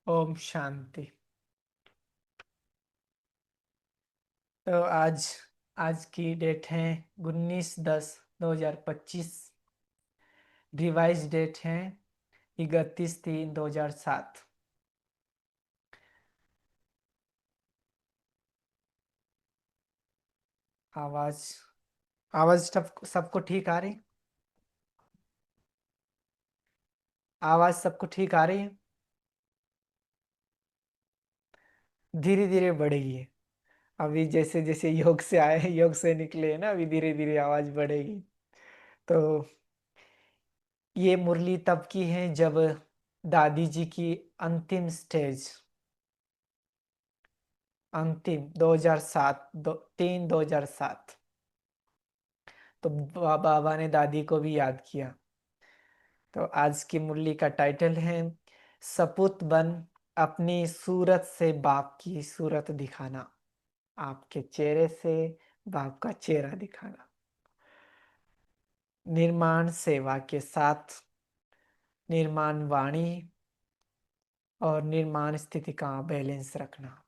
ओम शांति। तो आज आज की डेट है 19/10/2025। रिवाइज डेट है 31/3/2007। आवाज आवाज सबको ठीक आ रही? आवाज सबको ठीक आ रही है? धीरे धीरे बढ़ेगी। अभी जैसे जैसे योग से आए, योग से निकले हैं ना, अभी धीरे धीरे आवाज बढ़ेगी। तो ये मुरली तब की है जब दादी जी की अंतिम स्टेज, अंतिम 2007, 3/2007। तो बाबा ने दादी को भी याद किया। तो आज की मुरली का टाइटल है सपूत बन अपनी सूरत से बाप की सूरत दिखाना। आपके चेहरे से बाप का चेहरा दिखाना। निर्माण सेवा के साथ निर्माण वाणी और निर्माण स्थिति का बैलेंस रखना।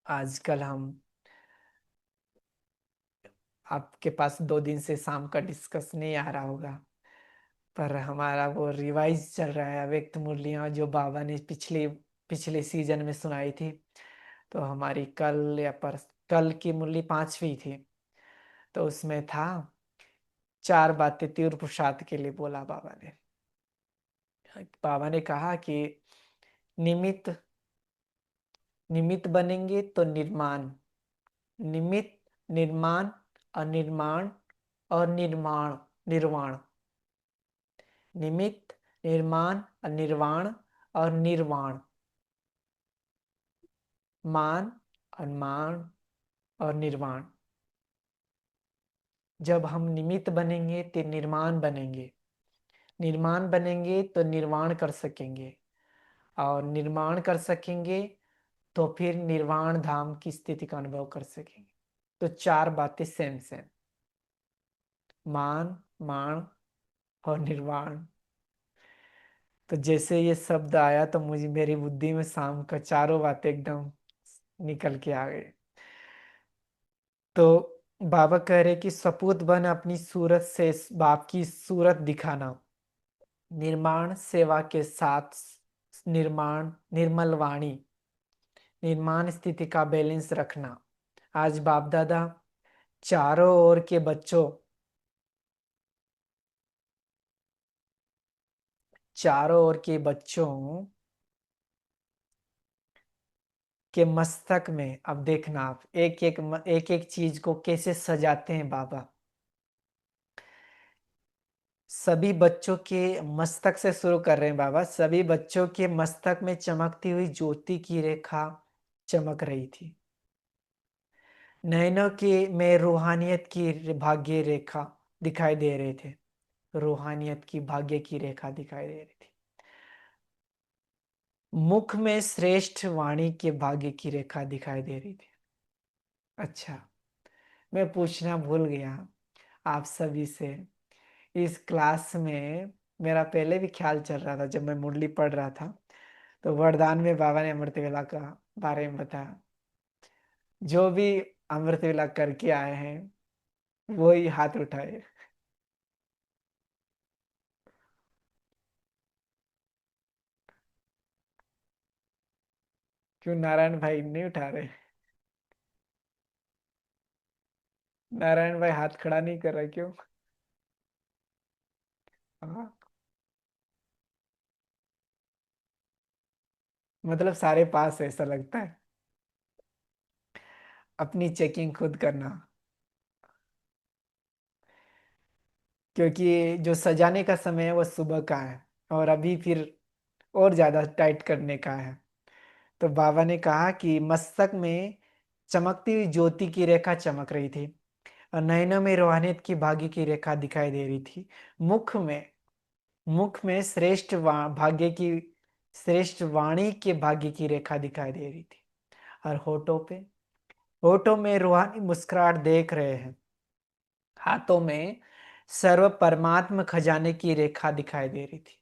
आजकल हम आपके पास 2 दिन से शाम का डिस्कस नहीं आ रहा होगा, पर हमारा वो रिवाइज चल रहा है अव्यक्त मुरलियाँ जो बाबा ने पिछले पिछले सीजन में सुनाई थी। तो हमारी कल की मुरली 5वीं थी। तो उसमें था 4 बातें तीव्र पुरुषार्थ के लिए बोला बाबा ने। बाबा ने कहा कि निमित्त निमित्त बनेंगे तो निर्माण, निमित्त, निर्माण, अनिर्माण और निर्वाण। निमित्त, निर्माण, अनिर्वाण और निर्वाण। मान, अनुमान और निर्वाण। जब हम निमित्त बनेंगे तो निर्माण बनेंगे, निर्माण बनेंगे तो निर्वाण कर सकेंगे, और निर्माण कर सकेंगे तो फिर निर्वाण धाम की स्थिति का अनुभव कर सकेंगे। तो 4 बातें सेम सेम, मान, मान और निर्वाण। तो जैसे ये शब्द आया तो मुझे मेरी बुद्धि में शाम का 4 बातें एकदम निकल के आ गए। तो बाबा कह रहे कि सपूत बन अपनी सूरत से बाप की सूरत दिखाना। निर्माण सेवा के साथ निर्माण निर्मल वाणी, निर्माण स्थिति का बैलेंस रखना। आज बाप दादा चारों ओर के बच्चों, चारों ओर के बच्चों के मस्तक में, अब देखना आप एक एक चीज को कैसे सजाते हैं बाबा। सभी बच्चों के मस्तक से शुरू कर रहे हैं बाबा। सभी बच्चों के मस्तक में चमकती हुई ज्योति की रेखा चमक रही थी। नैनों के में रूहानियत की भाग्य रेखा दिखाई दे रहे थे। रूहानियत की भाग्य की रेखा दिखाई दे रही थी। मुख में श्रेष्ठ वाणी के भाग्य की रेखा दिखाई दे रही थी। अच्छा, मैं पूछना भूल गया आप सभी से। इस क्लास में मेरा पहले भी ख्याल चल रहा था, जब मैं मुरली पढ़ रहा था तो वरदान में बाबा ने अमृत वेला का बारे में बताया। जो भी अमृत वेला करके आए हैं वो ही हाथ उठाए। क्यों नारायण भाई नहीं उठा रहे? नारायण भाई हाथ खड़ा नहीं कर रहे क्यों? हाँ, मतलब सारे पास है ऐसा लगता है। अपनी चेकिंग खुद करना, क्योंकि जो सजाने का समय है वो सुबह का है और अभी फिर और ज्यादा टाइट करने का है। तो बाबा ने कहा कि मस्तक में चमकती हुई ज्योति की रेखा चमक रही थी और नयनों में रूहानियत की भाग्य की रेखा दिखाई दे रही थी। मुख में भाग्य की श्रेष्ठ वाणी के भाग्य की रेखा दिखाई दे रही थी। और होठों में रूहानी मुस्कुराहट देख रहे हैं। हाथों में सर्व परमात्म खजाने की रेखा दिखाई दे रही थी।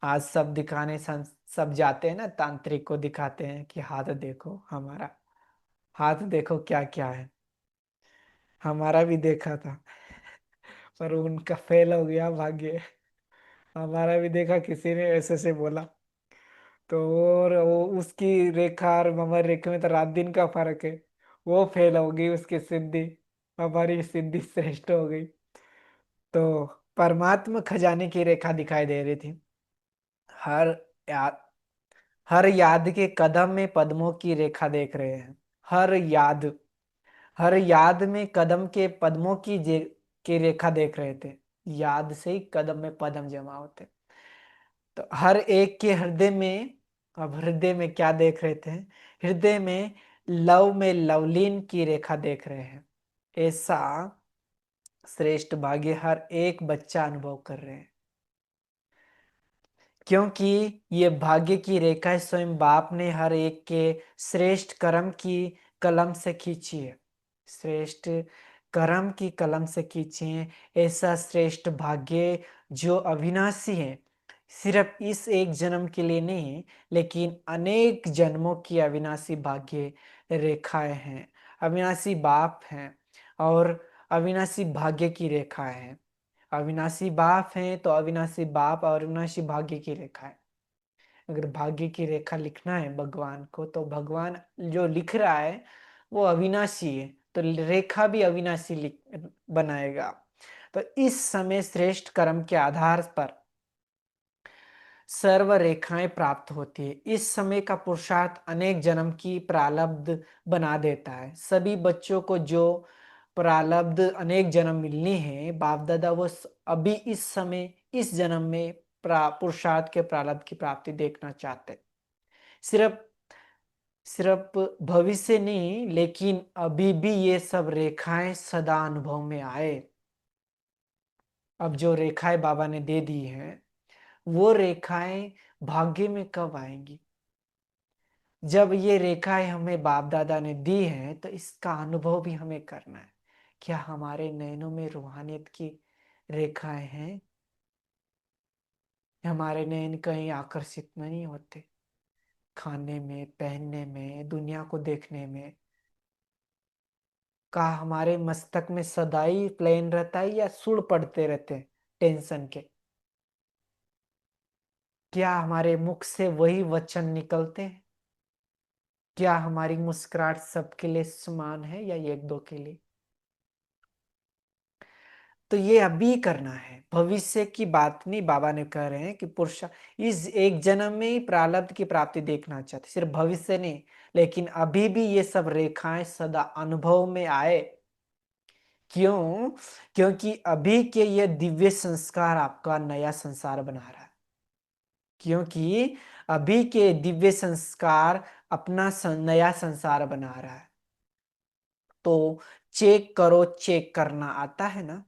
आज सब दिखाने सब जाते हैं ना, तांत्रिक को दिखाते हैं कि हाथ देखो हमारा, हाथ देखो क्या क्या है। हमारा भी देखा था, पर उनका फेल हो गया भाग्य। हमारा भी देखा, किसी ने ऐसे से बोला, तो और वो उसकी रेखा और हमारी रेखा में तो रात दिन का फर्क है। वो फेल हो गई, उसकी सिद्धि, हमारी सिद्धि श्रेष्ठ हो गई। तो परमात्मा खजाने की रेखा दिखाई दे रही थी। हर याद हर याद के कदम में पद्मों की रेखा देख रहे हैं। हर याद हर याद में कदम के पद्मों की रेखा देख रहे थे। याद से ही कदम में पद्म जमा होते। तो हर एक के हृदय में, अब हृदय में क्या देख रहे थे? हृदय में लवलीन की रेखा देख रहे हैं। ऐसा श्रेष्ठ भाग्य हर एक बच्चा अनुभव कर रहे हैं, क्योंकि ये भाग्य की रेखा स्वयं बाप ने हर एक के श्रेष्ठ कर्म की कलम से खींची है। श्रेष्ठ कर्म की कलम से खींची है। ऐसा श्रेष्ठ भाग्य जो अविनाशी है, सिर्फ इस एक जन्म के लिए नहीं, लेकिन अनेक जन्मों की अविनाशी भाग्य रेखाएं हैं। अविनाशी बाप हैं और अविनाशी भाग्य की रेखाएं हैं। अविनाशी बाप है तो अविनाशी बाप और अविनाशी भाग्य की रेखा है। अगर भाग्य की रेखा लिखना है भगवान को, तो भगवान जो लिख रहा है वो अविनाशी है, तो रेखा भी अविनाशी लिख बनाएगा। तो इस समय श्रेष्ठ कर्म के आधार पर सर्व रेखाएं प्राप्त होती है। इस समय का पुरुषार्थ अनेक जन्म की प्रारब्ध बना देता है। सभी बच्चों को जो प्रारब्ध अनेक जन्म मिलनी है, बाप दादा वो अभी इस समय इस जन्म में पुरुषार्थ के प्रारब्ध की प्राप्ति देखना चाहते। सिर्फ सिर्फ भविष्य नहीं, लेकिन अभी भी ये सब रेखाएं सदा अनुभव में आए। अब जो रेखाएं बाबा ने दे दी हैं, वो रेखाएं भाग्य में कब आएंगी? जब ये रेखाएं हमें बाप दादा ने दी हैं, तो इसका अनुभव भी हमें करना है। क्या हमारे नैनों में रूहानियत की रेखाएं हैं? हमारे नैन कहीं आकर्षित नहीं होते? खाने में, पहनने में, दुनिया को देखने में? का हमारे मस्तक में सदाई प्लेन रहता है या सुड़ पड़ते रहते हैं टेंशन के? क्या हमारे मुख से वही वचन निकलते हैं? क्या हमारी मुस्कुराहट सबके लिए समान है या एक दो के लिए? तो ये अभी करना है, भविष्य की बात नहीं। बाबा ने कह रहे हैं कि पुरुष इस एक जन्म में ही प्रारब्ध की प्राप्ति देखना चाहते, सिर्फ भविष्य नहीं, लेकिन अभी भी ये सब रेखाएं सदा अनुभव में आए। क्यों? क्योंकि अभी के ये दिव्य संस्कार आपका नया संसार बना रहा है। क्योंकि अभी के दिव्य संस्कार अपना नया संसार बना रहा है। तो चेक करो, चेक करना आता है ना?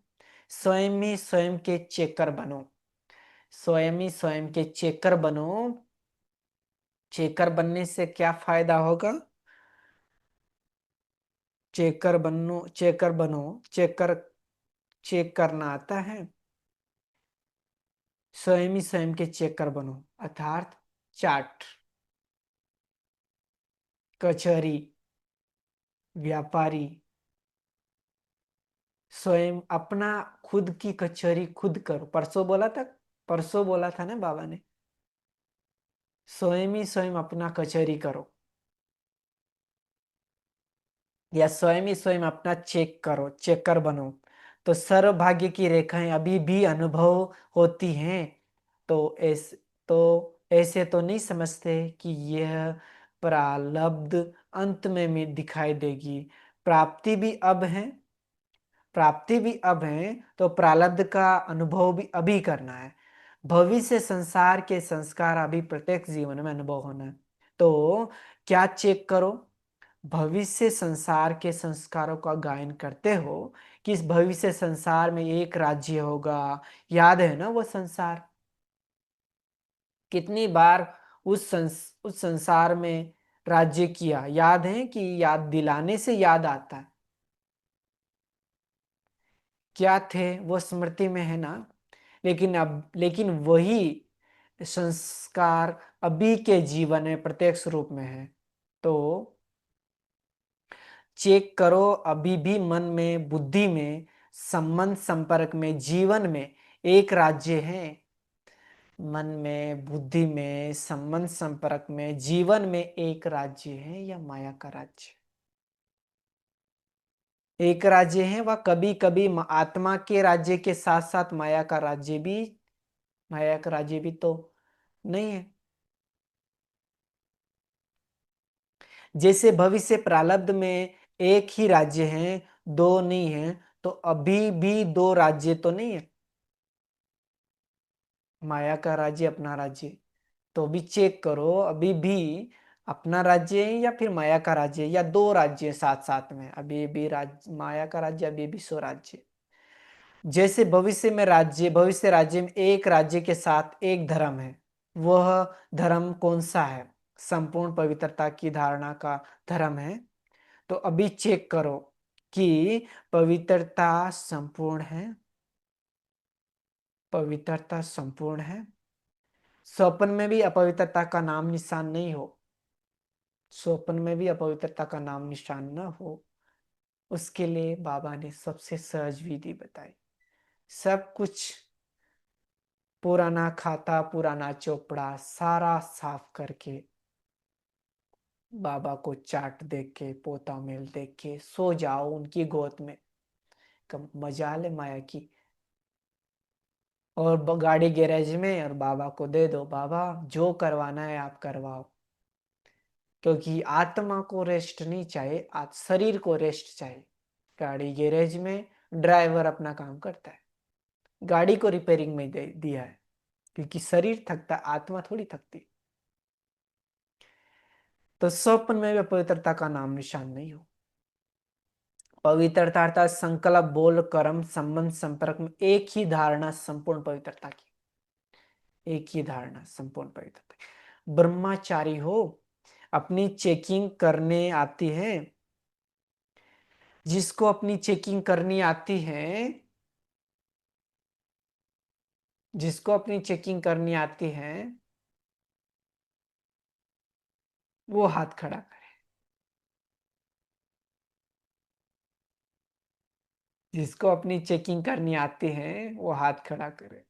स्वयं ही स्वयं के चेकर बनो। स्वयं ही स्वयं के चेकर बनो। चेकर बनने से क्या फायदा होगा? चेकर चेक करना आता है। स्वयं ही स्वयं के चेकर बनो, अर्थात चार्ट, कचहरी, व्यापारी। स्वयं अपना खुद की कचहरी खुद करो। परसों बोला था ना बाबा ने, स्वयं ही स्वयं अपना कचहरी करो, या स्वयं ही स्वयं अपना चेक करो, चेकर बनो। तो सर्वभाग्य की रेखाएं अभी भी अनुभव होती हैं। तो ऐसे तो नहीं समझते कि यह प्रारब्ध अंत में दिखाई देगी। प्राप्ति भी अब है, प्राप्ति भी अब है, तो प्रारब्ध का अनुभव भी अभी करना है। भविष्य संसार के संस्कार अभी प्रत्येक जीवन में अनुभव होना है। तो क्या चेक करो? भविष्य संसार के संस्कारों का गायन करते हो कि इस भविष्य संसार में एक राज्य होगा। याद है ना वो संसार? कितनी बार उस संसार में राज्य किया, याद है कि याद दिलाने से याद आता है? क्या थे वो स्मृति में है ना? लेकिन वही संस्कार अभी के जीवन में प्रत्यक्ष रूप में है। तो चेक करो, अभी भी मन में, बुद्धि में, संबंध संपर्क में, जीवन में एक राज्य है। मन में, बुद्धि में, संबंध संपर्क में, जीवन में एक राज्य है या माया का राज्य? एक राज्य है, वह कभी कभी आत्मा के राज्य के साथ साथ माया का राज्य भी तो नहीं है। जैसे भविष्य प्रारब्ध में एक ही राज्य है, दो नहीं है, तो अभी भी दो राज्य तो नहीं है। माया का राज्य, अपना राज्य, तो भी चेक करो, अभी भी अपना राज्य है या फिर माया का राज्य है, या दो राज्य साथ साथ में, अभी भी राज्य माया का राज्य, अभी भी स्वराज्य। जैसे भविष्य राज्य में एक राज्य के साथ एक धर्म है, वह धर्म कौन सा है? संपूर्ण पवित्रता की धारणा का धर्म है। तो अभी चेक करो कि पवित्रता संपूर्ण है, पवित्रता संपूर्ण है। स्वप्न में भी अपवित्रता का नाम निशान नहीं हो, स्वप्न में भी अपवित्रता का नाम निशान न हो, उसके लिए बाबा ने सबसे सहज विधि बताई। सब कुछ पुराना खाता, पुराना चोपड़ा सारा साफ करके, बाबा को चाट देख के, पोता मेल देख के सो जाओ उनकी गोद में। कब मजा ले माया की। और गाड़ी गैरेज में, और बाबा को दे दो, बाबा जो करवाना है आप करवाओ। क्योंकि आत्मा को रेस्ट नहीं चाहिए, शरीर को रेस्ट चाहिए। गाड़ी गैरेज में, ड्राइवर अपना काम करता है, गाड़ी को रिपेयरिंग में दे दिया है, क्योंकि शरीर थकता, आत्मा थोड़ी थकती। तो स्वप्न में भी पवित्रता का नाम निशान नहीं हो। पवित्रता अर्थात संकल्प, बोल, कर्म, संबंध संपर्क में एक ही धारणा संपूर्ण पवित्रता की, एक ही धारणा संपूर्ण पवित्रता। ब्रह्मचारी हो, अपनी चेकिंग करने आती है, जिसको अपनी चेकिंग करनी आती है, जिसको अपनी चेकिंग करनी आती है, वो हाथ खड़ा करे। जिसको अपनी चेकिंग करनी आती है वो हाथ खड़ा करे।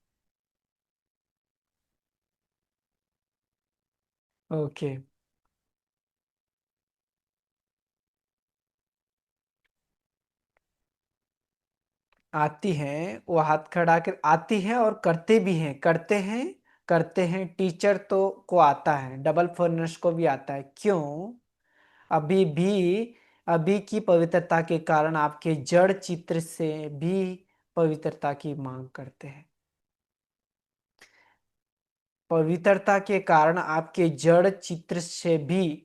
ओके। आती है वो हाथ खड़ा कर आती है, और करते भी हैं, करते हैं टीचर तो को आता है, डबल फॉरेनर्स को भी आता है। क्यों? अभी भी, अभी की पवित्रता के कारण आपके जड़ चित्र से भी पवित्रता की मांग करते हैं। पवित्रता के कारण आपके जड़ चित्र से भी,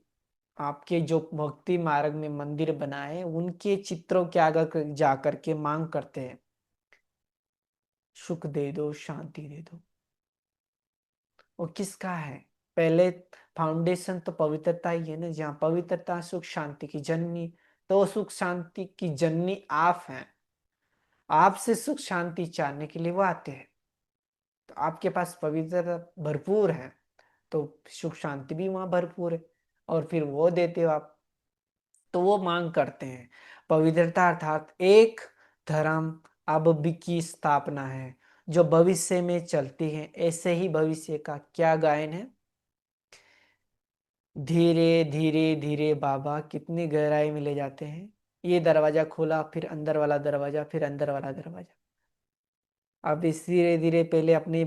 आपके जो भक्ति मार्ग में मंदिर बनाए उनके चित्रों के आगे जाकर के मांग करते हैं, सुख दे दो, शांति दे दो। वो किसका है? पहले फाउंडेशन तो पवित्रता ही है ना। जहाँ पवित्रता सुख शांति की जननी, तो सुख शांति की जननी आप हैं। आपसे सुख शांति चाहने के लिए वो आते हैं। तो आपके पास पवित्रता भरपूर है, तो सुख शांति भी वहां भरपूर है, और फिर वो देते हो आप, तो वो मांग करते हैं। पवित्रता अर्थात एक धर्म अब भी की स्थापना है, जो भविष्य में चलती है। ऐसे ही भविष्य का क्या गायन है? धीरे धीरे धीरे बाबा कितनी गहराई में ले जाते हैं। ये दरवाजा खोला, फिर अंदर वाला दरवाजा, फिर अंदर वाला दरवाजा। अब इस धीरे धीरे पहले अपने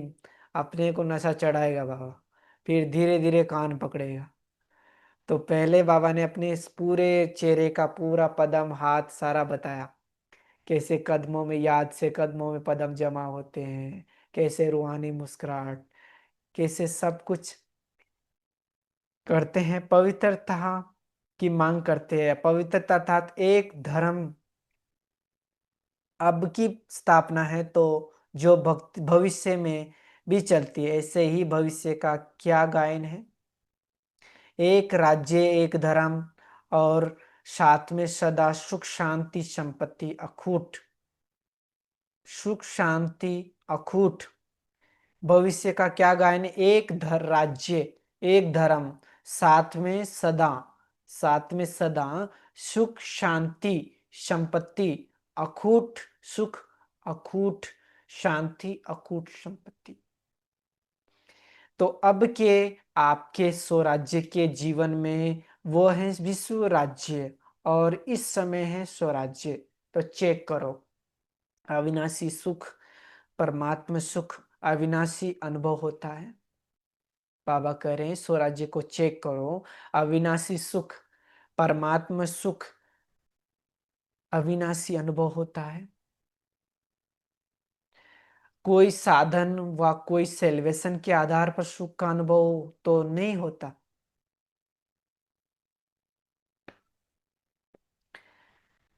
अपने को नशा चढ़ाएगा बाबा, फिर धीरे धीरे कान पकड़ेगा। तो पहले बाबा ने अपने इस पूरे चेहरे का पूरा पदम, हाथ सारा बताया, कैसे कदमों में, याद से कदमों में पदम जमा होते हैं, कैसे रूहानी मुस्कुराहट, कैसे सब कुछ करते हैं। पवित्रता की मांग करते हैं। पवित्रता अर्थात एक धर्म अब की स्थापना है, तो जो भक्त भविष्य में भी चलती है। ऐसे ही भविष्य का क्या गायन है? एक राज्य, एक धर्म, और साथ में सदा सुख शांति संपत्ति अखूट, सुख शांति अखूट, भविष्य का क्या गायन? एक धर राज्य, एक धर्म, साथ में सदा, साथ में सदा, सुख शांति संपत्ति, अखूट सुख, अखूट शांति, अखूट संपत्ति। तो अब के आपके स्वराज्य के जीवन में वो है विश्व राज्य और इस समय है स्वराज्य। तो चेक करो, अविनाशी सुख, परमात्मा सुख, अविनाशी अनुभव होता है। बाबा कह रहे हैं स्वराज्य को चेक करो, अविनाशी सुख, परमात्मा सुख, अविनाशी अनुभव होता है। कोई साधन व कोई सेल्वेशन के आधार पर सुख का अनुभव तो नहीं होता।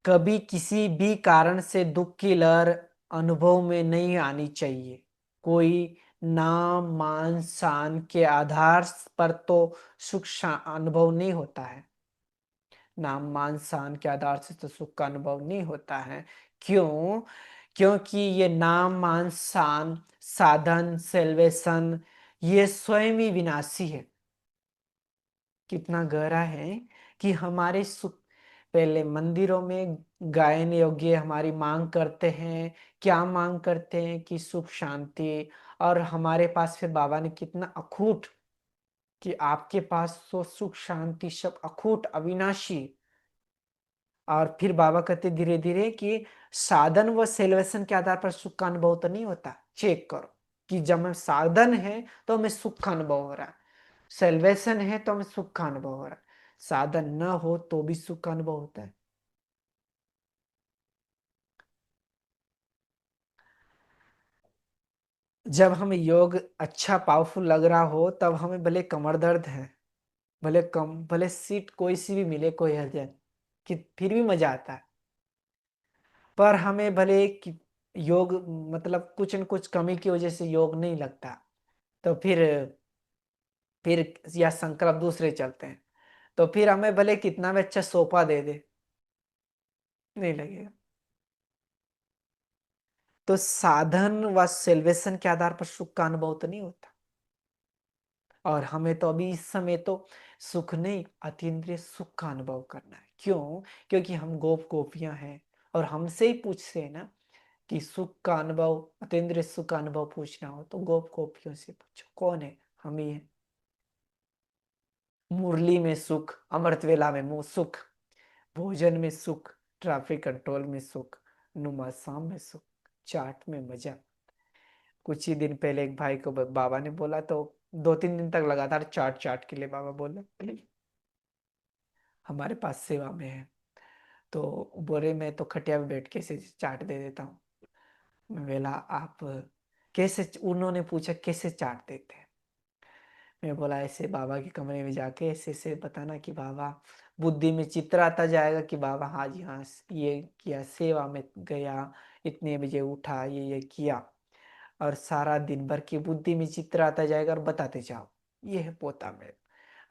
कभी किसी भी कारण से दुख की लहर अनुभव में नहीं आनी चाहिए। कोई नाम मान शान के आधार पर तो सुख अनुभव नहीं होता है। नाम मान शान के आधार से तो सुख का अनुभव नहीं होता है। क्यों? क्योंकि ये नाम मान शान, साधन, सेल्वेशन, ये स्वयं ही विनाशी है। कितना गहरा है कि हमारे सुख, पहले मंदिरों में गायन योग्य हमारी मांग करते हैं। क्या मांग करते हैं? कि सुख शांति। और हमारे पास फिर बाबा ने कितना अखूट, कि आपके पास तो सुख शांति सब अखूट अविनाशी। और फिर बाबा कहते धीरे धीरे कि साधन व सेल्वेशन के आधार पर सुख का अनुभव तो नहीं होता। चेक करो कि जब मैं साधन है तो हमें सुख का अनुभव हो रहा है, सेल्वेशन है तो हमें सुख का अनुभव हो रहा है, साधन न हो तो भी सुख का अनुभव होता है। जब हमें योग अच्छा पावरफुल लग रहा हो तब हमें भले कमर दर्द है, भले सीट कोई सी भी मिले, कोई हर्ज है, कि फिर भी मजा आता है। पर हमें भले योग मतलब कुछ न कुछ कमी की वजह से योग नहीं लगता, तो फिर या संकल्प दूसरे चलते हैं, तो फिर हमें भले कितना भी अच्छा सोफा दे दे, नहीं लगेगा। तो साधन व सेल्वेशन के आधार पर सुख का अनुभव तो नहीं होता। और हमें तो अभी इस समय तो सुख नहीं, अतीन्द्रिय सुख का अनुभव करना है। क्यों? क्योंकि हम गोप गोपियां हैं और हमसे ही पूछते हैं ना कि सुख का अनुभव, अतीन्द्रिय सुख का अनुभव पूछना हो तो गोप गोपियों से पूछो। कौन है? हम ही है। मुरली में सुख, अमृत वेला में मुंह सुख, भोजन में सुख, ट्रैफिक कंट्रोल में सुख, नुमा शाम में सुख, चाट में मजा। कुछ ही दिन पहले एक भाई को बाबा ने बोला, तो 2-3 दिन तक लगातार चाट चाट के लिए बाबा बोले हमारे पास सेवा में है। तो बोले मैं तो खटिया पे बैठ के ऐसे चाट दे देता हूँ। मैं बोला आप कैसे, उन्होंने पूछा कैसे चाट देते हैं। मैं बोला ऐसे बाबा के कमरे में जाके ऐसे ऐसे बताना कि बाबा, बुद्धि में चित्र आता जाएगा कि बाबा हाँ जी हाँ ये किया, सेवा में गया, इतने बजे उठा, ये किया। और सारा दिन भर की बुद्धि में चित्र आता जाएगा और बताते जाओ ये है पोता मेल।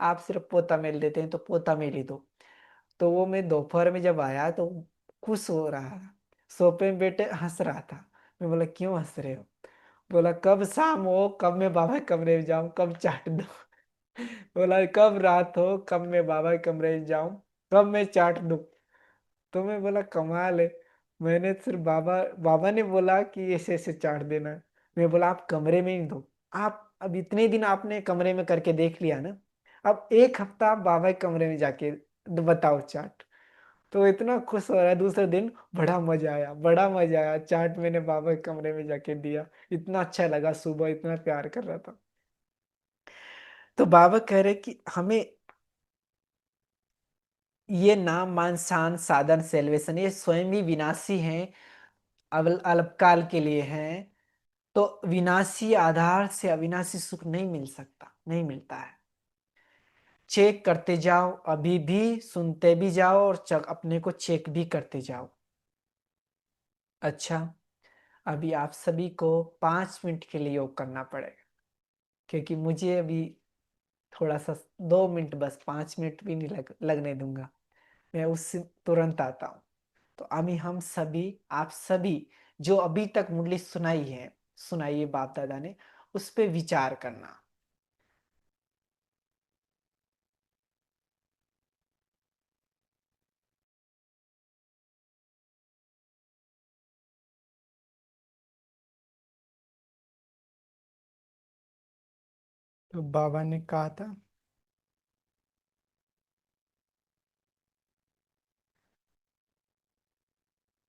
आप सिर्फ पोता मेल देते हैं तो पोता मेल ही दो। तो वो मैं दोपहर में जब आया तो खुश हो रहा था, सोफे में बैठे हंस रहा था। मैं बोला क्यों हंस रहे हो? बोला कब शाम हो, कब मैं बाबा के कमरे में जाऊं, कब चाट दूं। बोला कब रात हो, कब मैं बाबा के कमरे में जाऊं, कब मैं चाट दूं। तो मैं बोला कमाल है, मैंने सिर्फ बाबा बाबा ने बोला कि ऐसे ऐसे चाट देना है। मैं बोला आप कमरे में ही दो। आप अब इतने दिन आपने कमरे में करके देख लिया ना, अब एक हफ्ता आप बाबा के कमरे में जाके बताओ चाट। तो इतना खुश हो रहा है। दूसरे दिन बड़ा मजा आया, बड़ा मजा आया, चाट मैंने बाबा के कमरे में जाके दिया, इतना अच्छा लगा, सुबह इतना प्यार कर रहा था। तो बाबा कह रहे कि हमें ये नाम मान शान साधन सेल्वेशन ये स्वयं ही विनाशी हैं, अल्पकाल के लिए हैं। तो विनाशी आधार से अविनाशी सुख नहीं मिल सकता, नहीं मिलता है। चेक करते जाओ, अभी भी सुनते भी जाओ और अपने को चेक भी करते जाओ। अच्छा, अभी आप सभी को 5 मिनट के लिए योग करना पड़ेगा, क्योंकि मुझे अभी थोड़ा सा 2 मिनट, बस 5 मिनट भी नहीं लगने दूंगा। मैं उससे तुरंत आता हूँ। तो अभी हम सभी, आप सभी जो अभी तक मुरली सुनाई है, सुनाई है बाप दादा ने, उस पे विचार करना। तो बाबा ने कहा था,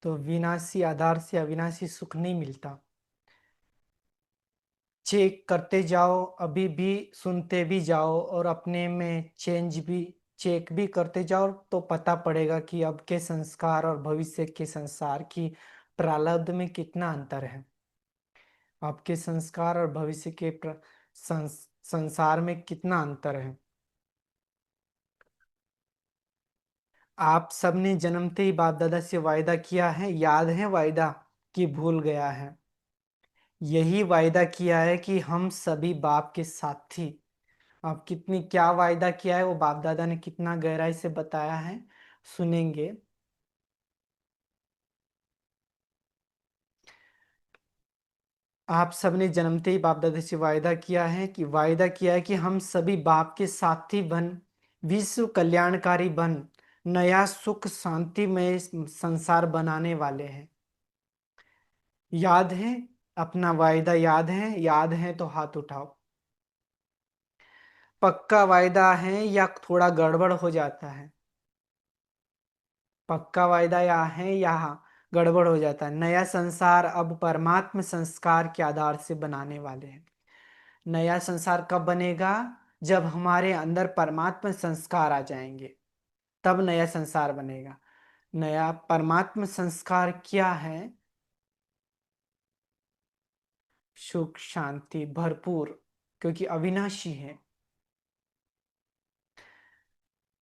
तो विनाशी आधार से अविनाशी सुख नहीं मिलता। चेक करते जाओ, अभी भी सुनते भी जाओ, और अपने में चेंज भी, चेक भी करते जाओ, तो पता पड़ेगा कि अब के संस्कार और भविष्य के संसार की प्रारब्ध में कितना अंतर है। आपके संस्कार और भविष्य के संसार में कितना अंतर है। आप सबने जन्मते ही बाप दादा से वायदा किया है, याद है वायदा कि भूल गया है। यही वायदा किया है कि हम सभी बाप के साथी। आप कितनी क्या वायदा किया है, वो बाप दादा ने कितना गहराई से बताया है, सुनेंगे। आप सबने जन्मते ही बाप दादा से वायदा किया है कि हम सभी बाप के साथी बन, विश्व कल्याणकारी बन, नया सुख शांति में संसार बनाने वाले हैं। याद है? अपना वायदा याद है? याद है तो हाथ उठाओ। पक्का वायदा है या थोड़ा गड़बड़ हो जाता है? पक्का वायदा या है या गड़बड़ हो जाता है। नया संसार अब परमात्म संस्कार के आधार से बनाने वाले हैं। नया संसार कब बनेगा? जब हमारे अंदर परमात्म संस्कार आ जाएंगे, तब नया संसार बनेगा। नया परमात्म संस्कार क्या है? सुख शांति भरपूर, क्योंकि अविनाशी है।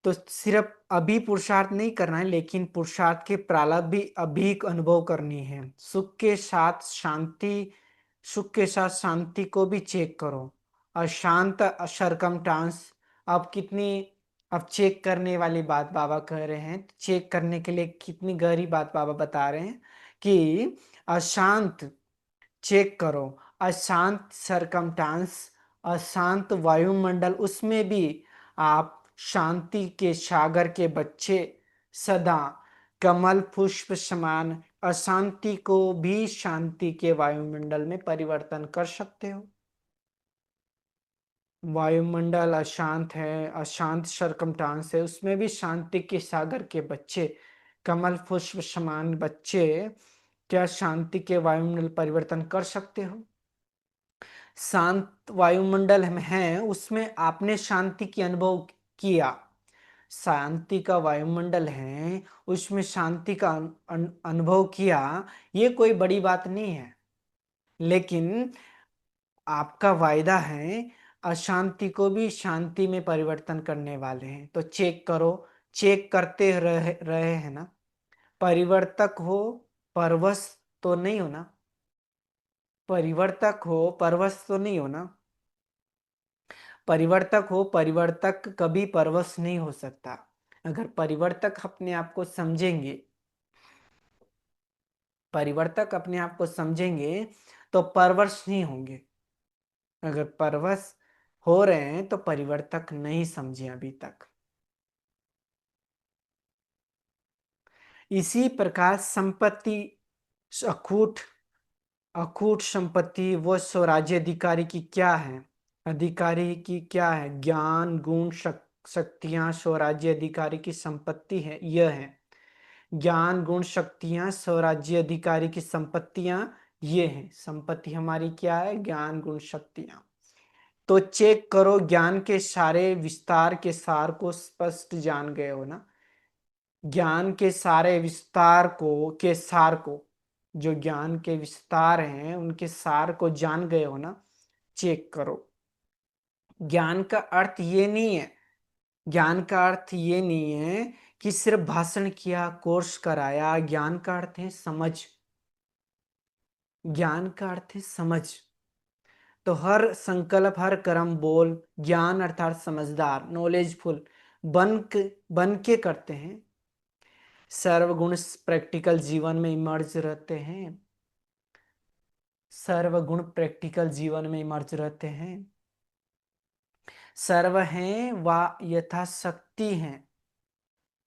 तो सिर्फ अभी पुरुषार्थ नहीं करना है, लेकिन पुरुषार्थ के प्रारब्ध भी अभी अनुभव करनी है। सुख के साथ शांति को भी चेक करो। अशांत सरकमस्टांस, अब कितनी, अब चेक करने वाली बात बाबा कह रहे हैं। चेक करने के लिए कितनी गहरी बात बाबा बता रहे हैं कि अशांत चेक करो, अशांत सरकमस्टांस, अशांत वायुमंडल, उसमें भी आप शांति के सागर के बच्चे, सदा कमल पुष्प समान अशांति को भी शांति के वायुमंडल में परिवर्तन कर सकते हो। वायुमंडल अशांत है, अशांत सरकमस्टांस है, उसमें भी शांति के सागर के बच्चे, कमल पुष्प समान बच्चे, क्या शांति के वायुमंडल परिवर्तन कर सकते हो? शांत वायुमंडल में है, उसमें आपने शांति की अनुभव किया। शांति का वायुमंडल है, उसमें शांति का अनुभव किया, ये कोई बड़ी बात नहीं है। लेकिन आपका वायदा है, अशांति को भी शांति में परिवर्तन करने वाले हैं। तो चेक करो, चेक करते रहे हैं ना। परिवर्तक हो, परवश तो नहीं हो ना। परिवर्तक हो, परवश तो नहीं हो ना। परिवर्तक हो, परिवर्तक कभी परवश नहीं हो सकता। अगर परिवर्तक अपने आप को समझेंगे, परिवर्तक अपने आप को समझेंगे तो परवश नहीं होंगे। अगर परवश हो रहे हैं तो परिवर्तक नहीं समझे अभी तक। इसी प्रकार संपत्ति, अखूट अखूट संपत्ति व स्वराज्य अधिकारी की क्या है? अधिकारी की क्या है? ज्ञान गुण शक्तियां स्वराज्य अधिकारी की संपत्ति है। यह है ज्ञान गुण शक्तियां स्वराज्य अधिकारी की संपत्तियां। ये हैं संपत्ति हमारी, क्या है? ज्ञान गुण शक्तियां। तो चेक करो, ज्ञान के सारे विस्तार के सार को स्पष्ट जान गए हो ना। ज्ञान के सारे विस्तार को, के सार को, जो ज्ञान के विस्तार हैं उनके सार को जान गए हो ना। चेक करो। ज्ञान का अर्थ ये नहीं है, ज्ञान का अर्थ ये नहीं है कि सिर्फ भाषण किया, कोर्स कराया। ज्ञान का अर्थ है समझ। ज्ञान का अर्थ है समझ। तो हर संकल्प, हर कर्म बोल ज्ञान अर्थात समझदार, नॉलेजफुल बन के करते हैं। सर्वगुण प्रैक्टिकल जीवन में इमर्ज रहते हैं। सर्वगुण प्रैक्टिकल जीवन में इमर्ज रहते हैं। सर्व हैं व यथाशक्ति हैं।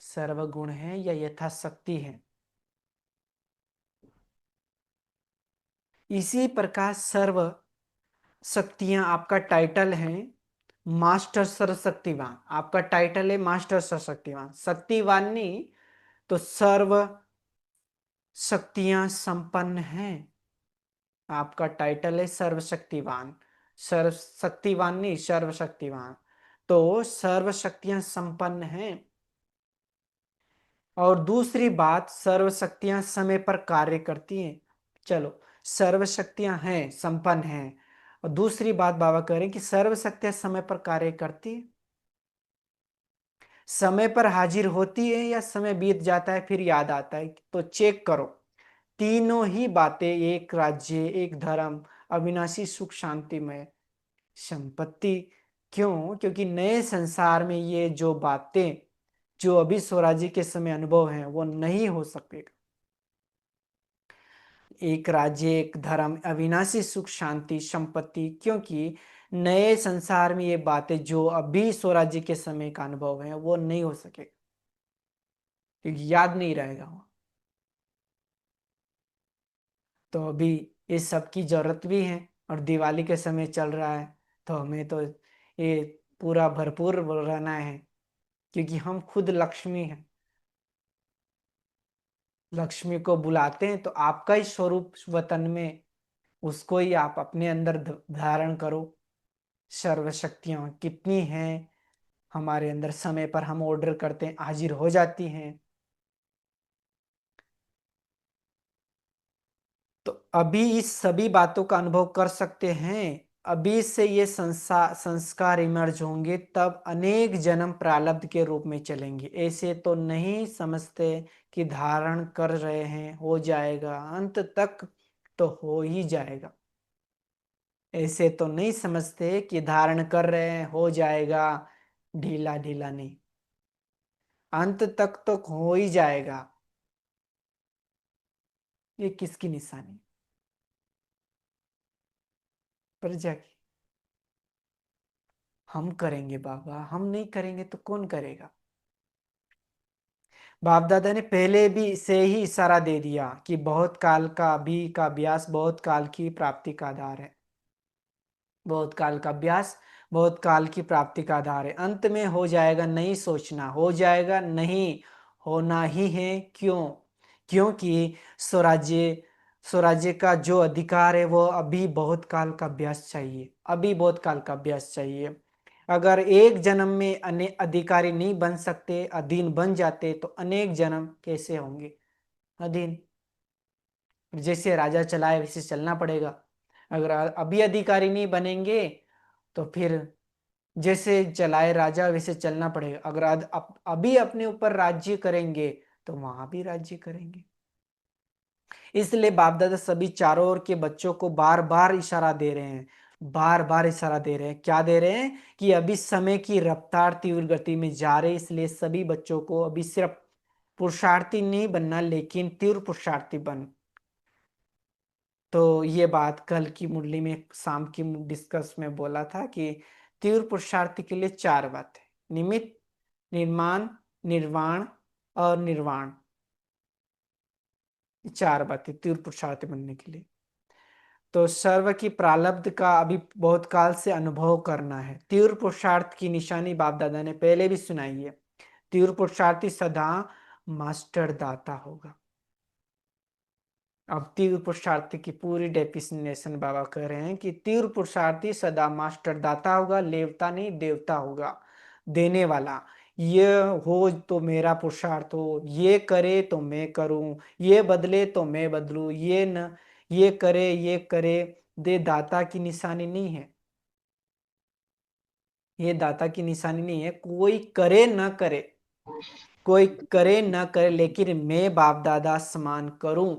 सर्वगुण है या यथाशक्ति है। इसी प्रकार सर्व शक्तियां आपका टाइटल है मास्टर सर्वशक्तिवान। आपका टाइटल है मास्टर सर्वशक्तिवान। शक्तिवान नहीं तो सर्व शक्तियां संपन्न हैं। आपका टाइटल है सर्वशक्तिवान। सर्वशक्तिवान नहीं सर्वशक्तिवान। तो सर्व शक्तियां संपन्न हैं। और दूसरी बात सर्व शक्तियां समय पर कार्य करती हैं। चलो सर्व शक्तियां हैं संपन्न हैं। और दूसरी बात बाबा कह रहे हैं कि सर्व शक्तियां समय पर कार्य करती है। समय पर हाजिर होती है या समय बीत जाता है फिर याद आता है। तो चेक करो तीनों ही बातें एक राज्य एक धर्म अविनाशी सुख शांतिमय संपत्ति। क्यों? क्योंकि नए संसार में ये जो बातें जो अभी स्वराज्य के समय अनुभव हैं वो नहीं हो सकेगा। एक राज्य एक धर्म अविनाशी सुख शांति संपत्ति। क्योंकि नए संसार में ये बातें जो अभी स्वराज्य के समय का अनुभव है वो नहीं हो सकेगा क्योंकि याद नहीं रहेगा वो। तो अभी इस सब की जरूरत भी है और दिवाली के समय चल रहा है तो हमें तो ये पूरा भरपूर रहना है क्योंकि हम खुद लक्ष्मी हैं। लक्ष्मी को बुलाते हैं तो आपका ही स्वरूप वतन में उसको ही आप अपने अंदर धारण करो। सर्व शक्तियां कितनी हैं हमारे अंदर समय पर हम ऑर्डर करते हैं हाजिर हो जाती हैं। तो अभी इस सभी बातों का अनुभव कर सकते हैं। अभी से ये संस्कार इमर्ज होंगे तब अनेक जन्म प्रारब्ध के रूप में चलेंगे। ऐसे तो नहीं समझते कि धारण कर रहे हैं हो जाएगा अंत तक तो हो ही जाएगा। ऐसे तो नहीं समझते कि धारण कर रहे हैं हो जाएगा ढीला ढीला नहीं अंत तक तो हो ही जाएगा। ये किसकी निशानी? प्रजा की। हम करेंगे बाबा हम नहीं करेंगे तो कौन करेगा? बाप दादा ने पहले भी से ही इशारा दे दिया कि बहुत काल का अभी का अभ्यास बहुत काल की प्राप्ति का आधार है। बहुत काल का अभ्यास बहुत काल की प्राप्ति का आधार है। अंत में हो जाएगा नहीं सोचना हो जाएगा नहीं होना ही है। क्यों? क्योंकि स्वराज्य स्वराज्य का जो अधिकार है वो अभी बहुत काल का अभ्यास चाहिए। अभी बहुत काल का अभ्यास चाहिए। अगर एक जन्म में अनेक अधिकारी नहीं बन सकते अधीन बन जाते तो अनेक जन्म कैसे होंगे अधीन? जैसे राजा चलाए वैसे चलना पड़ेगा। अगर अभी अधिकारी नहीं बनेंगे तो फिर जैसे चलाए राजा वैसे चलना पड़ेगा। अगर अभी अपने ऊपर राज्य करेंगे तो वहां भी राज्य करेंगे। इसलिए बाप दादा सभी चारों ओर के बच्चों को बार बार इशारा दे रहे हैं। बार बार इशारा दे रहे हैं। क्या दे रहे हैं कि अभी समय की रफ्तार तीव्र गति में जा रही। इसलिए सभी बच्चों को अभी सिर्फ पुरुषार्थी नहीं बनना लेकिन तीव्र पुरुषार्थी बन। तो ये बात कल की मुरली में शाम की डिस्कस में बोला था कि तीव्र पुरुषार्थी के लिए चार बातें निमित्त निर्माण निर्वाण और निर्वाण। चार बातें तीव्र पुरुषार्थी बनने के लिए। तो सर्व की प्रारब्ध का अभी बहुत काल से अनुभव करना है। तीव्र पुरुषार्थ की निशानी बाप दादा ने पहले भी सुनाई है। तीव्र पुरुषार्थी सदा मास्टर दाता होगा। अब तीव्र पुरुषार्थी की पूरी डेफिनेशन बाबा कह रहे हैं कि तीव्र पुरुषार्थी सदा मास्टर दाता होगा लेवता नहीं देवता होगा देने वाला। ये हो तो मेरा पुरुषार्थ हो ये करे तो मैं करूं ये बदले तो मैं बदलूं ये न ये करे दे दाता की निशानी नहीं है। ये दाता की निशानी नहीं है। कोई करे न करे कोई करे न करे लेकिन मैं बाप दादा समान करूं।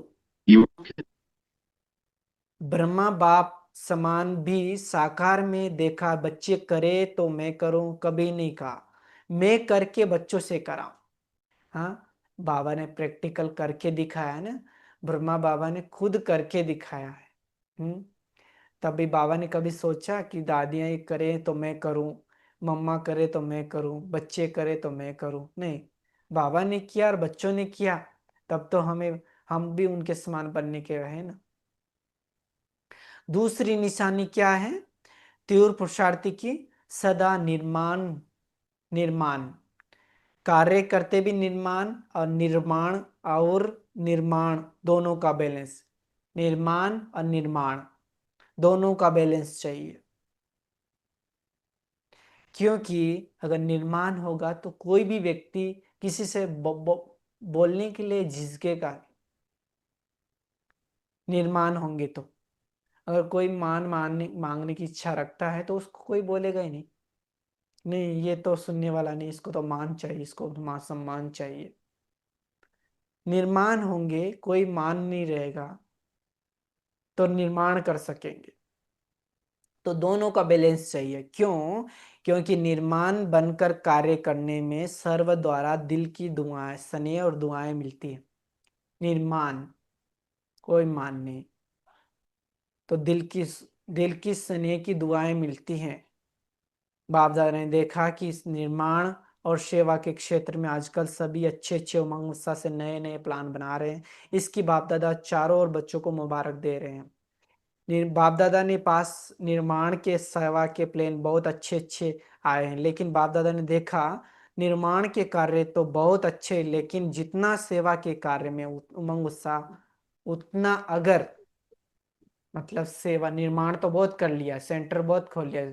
ब्रह्मा बाप समान भी साकार में देखा बच्चे करे तो मैं करूं कभी नहीं कहा मैं करके बच्चों से कराऊं। हाँ बाबा ने प्रैक्टिकल करके दिखाया है ना। ब्रह्मा बाबा ने खुद करके दिखाया है। तभी बाबा ने कभी सोचा कि दादियाँ ये करें तो मैं करूं, मम्मा करे तो मैं करूं, बच्चे करे तो मैं करूं? नहीं, बाबा ने किया और बच्चों ने किया, तब तो हम भी उनके समान बनने के रहे ना। दूसरी निशानी क्या है तीव्र पुरुषार्थी की? सदा निर्माण, निर्माण कार्य करते भी निर्माण, और निर्माण और निर्माण दोनों का बैलेंस, निर्माण और निर्माण दोनों का बैलेंस चाहिए। क्योंकि अगर निर्माण होगा तो कोई भी व्यक्ति किसी से बोलने के लिए झिझकेगा। निर्माण होंगे तो अगर कोई मांगने की इच्छा रखता है तो उसको कोई बोलेगा ही नहीं, नहीं ये तो सुनने वाला नहीं, इसको तो मान चाहिए, इसको तो मान सम्मान चाहिए। निर्माण होंगे, कोई मान नहीं रहेगा तो निर्माण कर सकेंगे। तो दोनों का बैलेंस चाहिए। क्यों? क्योंकि निर्माण बनकर कार्य करने में सर्व द्वारा दिल की दुआएं, स्नेह और दुआएं मिलती है। निर्माण कोई मान नहीं, तो दिल की स्नेह की दुआएं मिलती हैं। बाप दादा ने देखा कि इस निर्माण और सेवा के क्षेत्र में आजकल सभी अच्छे अच्छे उमंग उत्साह से नए नए प्लान बना रहे हैं। इसकी बाप दादा चारों ओर बच्चों को मुबारक दे रहे हैं। बाप दादा ने पास निर्माण के सेवा के प्लान बहुत अच्छे अच्छे आए हैं, लेकिन बाप दादा ने देखा निर्माण के कार्य तो बहुत अच्छे, लेकिन जितना सेवा के कार्य में उमंग उत्साह उतना, अगर मतलब सेवा निर्माण तो बहुत कर लिया, सेंटर बहुत खोल लिया,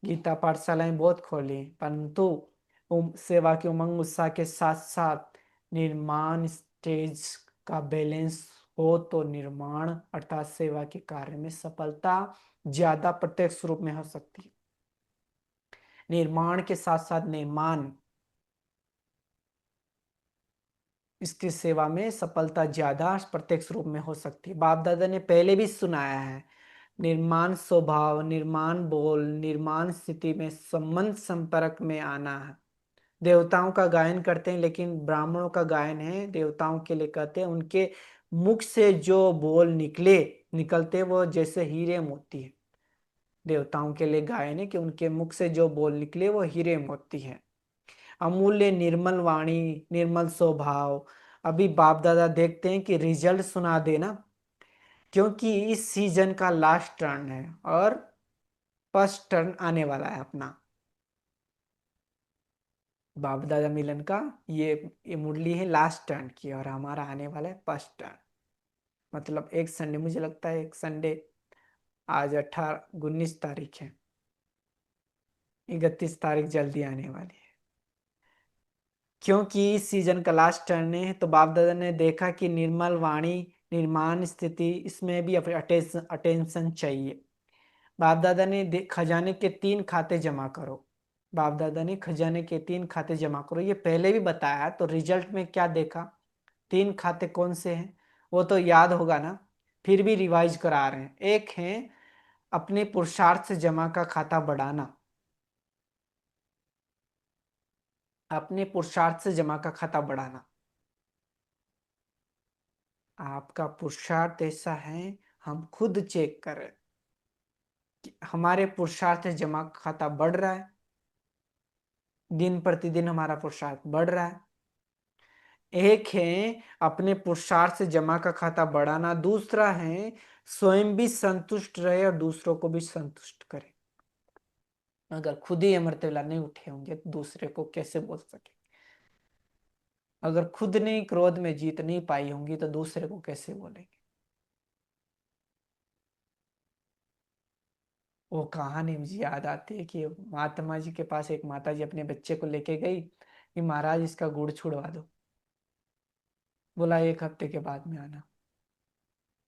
गीता पाठशालाएं बहुत खोली, परंतु सेवा के उमंग उत्साह के साथ साथ निर्माण स्टेज का बैलेंस हो तो निर्माण अर्थात सेवा के कार्य में सफलता ज्यादा प्रत्यक्ष रूप में हो सकती है। निर्माण के साथ साथ निर्माण, इसकी सेवा में सफलता ज्यादा प्रत्यक्ष रूप में हो सकती है। बाप दादा ने पहले भी सुनाया है, निर्माण स्वभाव, निर्माण बोल, निर्माण स्थिति में संबंध संपर्क में आना है। देवताओं का गायन करते हैं, लेकिन ब्राह्मणों का गायन है देवताओं के लिए कहते हैं, उनके मुख से जो बोल निकलते वो जैसे हीरे मोती है। देवताओं के लिए गायन है कि उनके मुख से जो बोल निकले वो हीरे मोती है। अमूल्य निर्मल वाणी, निर्मल स्वभाव। अभी बाप दादा देखते हैं कि रिजल्ट सुना देना, क्योंकि इस सीजन का लास्ट टर्न है और फर्स्ट टर्न आने वाला है अपना। बाप दादा मिलन का ये मुरली है लास्ट टर्न की, और हमारा आने वाला है फर्स्ट टर्न। मतलब एक संडे, मुझे लगता है एक संडे, आज 19 तारीख है, 31 तारीख जल्दी आने वाली है। क्योंकि इस सीजन का लास्ट टर्न है, तो बाप दादा ने देखा कि निर्मल वाणी, निर्माण स्थिति, इसमें भी अटेंशन चाहिए। बाप दादा ने खजाने के 3 खाते जमा करो। बाप दादा ने खजाने के 3 खाते जमा करो, ये पहले भी बताया, तो रिजल्ट में क्या देखा? 3 खाते कौन से हैं वो तो याद होगा ना, फिर भी रिवाइज करा रहे हैं। एक है अपने पुरुषार्थ से जमा का खाता बढ़ाना, अपने पुरुषार्थ से जमा का खाता बढ़ाना। आपका पुरुषार्थ ऐसा है, हम खुद चेक करें कि हमारे पुरुषार्थ से जमा का खाता बढ़ रहा है, दिन प्रतिदिन हमारा पुरुषार्थ बढ़ रहा है। एक है अपने पुरुषार्थ से जमा का खाता बढ़ाना, दूसरा है स्वयं भी संतुष्ट रहे और दूसरों को भी संतुष्ट करे। अगर खुद ही अमृत वेला नहीं उठे होंगे तो दूसरे को कैसे बोल सके? अगर खुद ने क्रोध में जीत नहीं पाई होंगी तो दूसरे को कैसे बोलेंगे? वो कहानी मुझे याद आती है कि महात्मा जी के पास एक माता जी अपने बच्चे को लेके गई कि महाराज इसका गुड़ छुड़वा दो। बोला 1 हफ्ते के बाद में आना,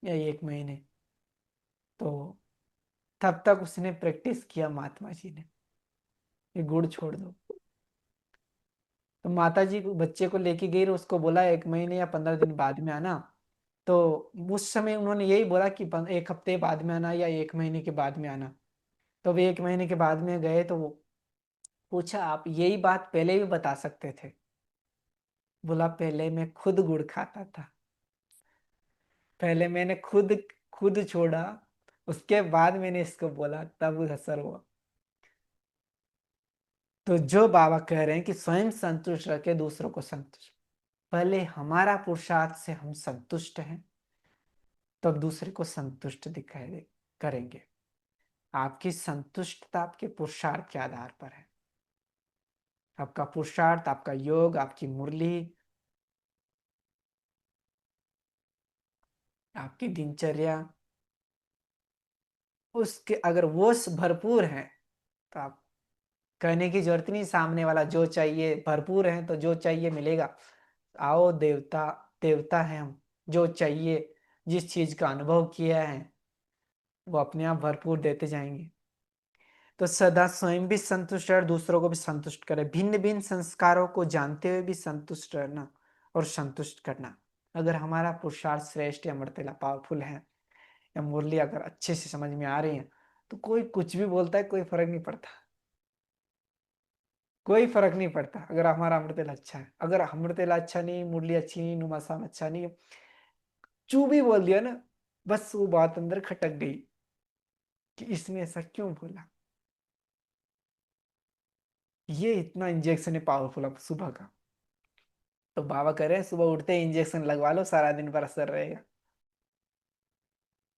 या 1 महीने। तो तब तक उसने प्रैक्टिस किया महात्मा जी ने, ये गुड़ छोड़ दो। तो माता जी बच्चे को लेके गई और उसको बोला 1 महीने या 15 दिन बाद में आना। तो उस समय उन्होंने यही बोला कि 1 हफ्ते बाद में आना या 1 महीने के बाद में आना। तो वे 1 महीने के बाद में गए तो वो पूछा आप यही बात पहले भी बता सकते थे। बोला पहले मैं खुद गुड़ खाता था, पहले मैंने खुद खुद छोड़ा, उसके बाद मैंने इसको बोला, तब असर हुआ। तो जो बाबा कह रहे हैं कि स्वयं संतुष्ट रखे, दूसरों को संतुष्ट, पहले हमारा पुरुषार्थ से हम संतुष्ट हैं, तब दूसरे को संतुष्ट दिखाई दे करेंगे। आपकी संतुष्टता आपके पुरुषार्थ के आधार पर है। आपका पुरुषार्थ, आपका योग, आपकी मुरली, आपकी दिनचर्या, उसके अगर वो भरपूर है तो आप कहने की जरूरत नहीं, सामने वाला जो चाहिए भरपूर है तो जो चाहिए मिलेगा। आओ देवता, देवता है हम, जो चाहिए, जिस चीज का अनुभव किया है वो अपने आप भरपूर देते जाएंगे। तो सदा स्वयं भी संतुष्ट रहे और दूसरों को भी संतुष्ट करे, भिन्न भिन्न संस्कारों को जानते हुए भी संतुष्ट रहना और संतुष्ट करना। अगर हमारा पुरुषार्थ श्रेष्ठ या अमृतेला पावरफुल है, या मुरली अगर अच्छे से समझ में आ रही है, तो कोई कुछ भी बोलता है, कोई फर्क नहीं पड़ता। कोई फर्क नहीं पड़ता अगर हमारा अमृतेला अच्छा है। अगर अमृतेला अच्छा नहीं, मुरली अच्छी नहीं, नुमासान अच्छा नहीं, चू भी बोल दिया ना, बस वो बात अंदर खटक गई कि इसने ऐसा क्यों बोला। ये इतना इंजेक्शन है पावरफुल अब सुबह का। तो बाबा कह रहे हैं सुबह उठते ही इंजेक्शन लगवा लो, सारा दिन पर असर रहेगा।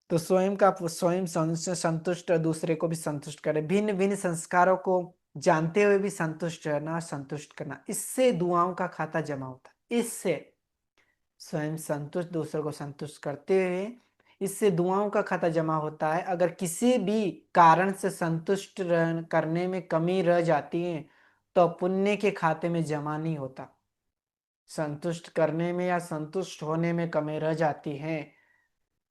तो स्वयं का स्वयं संतुष्ट और दूसरे को भी संतुष्ट करे, भिन्न भिन्न संस्कारों को जानते हुए भी संतुष्ट रहना, संतुष्ट करना, इससे दुआओं का खाता जमा होता है। इससे स्वयं संतुष्ट, दूसरों को संतुष्ट करते हुए, इससे दुआओं का खाता जमा होता है। अगर किसी भी कारण से संतुष्ट करने में कमी रह जाती है तो पुण्य के खाते में जमा नहीं होता। संतुष्ट करने में या संतुष्ट होने में कमी रह जाती है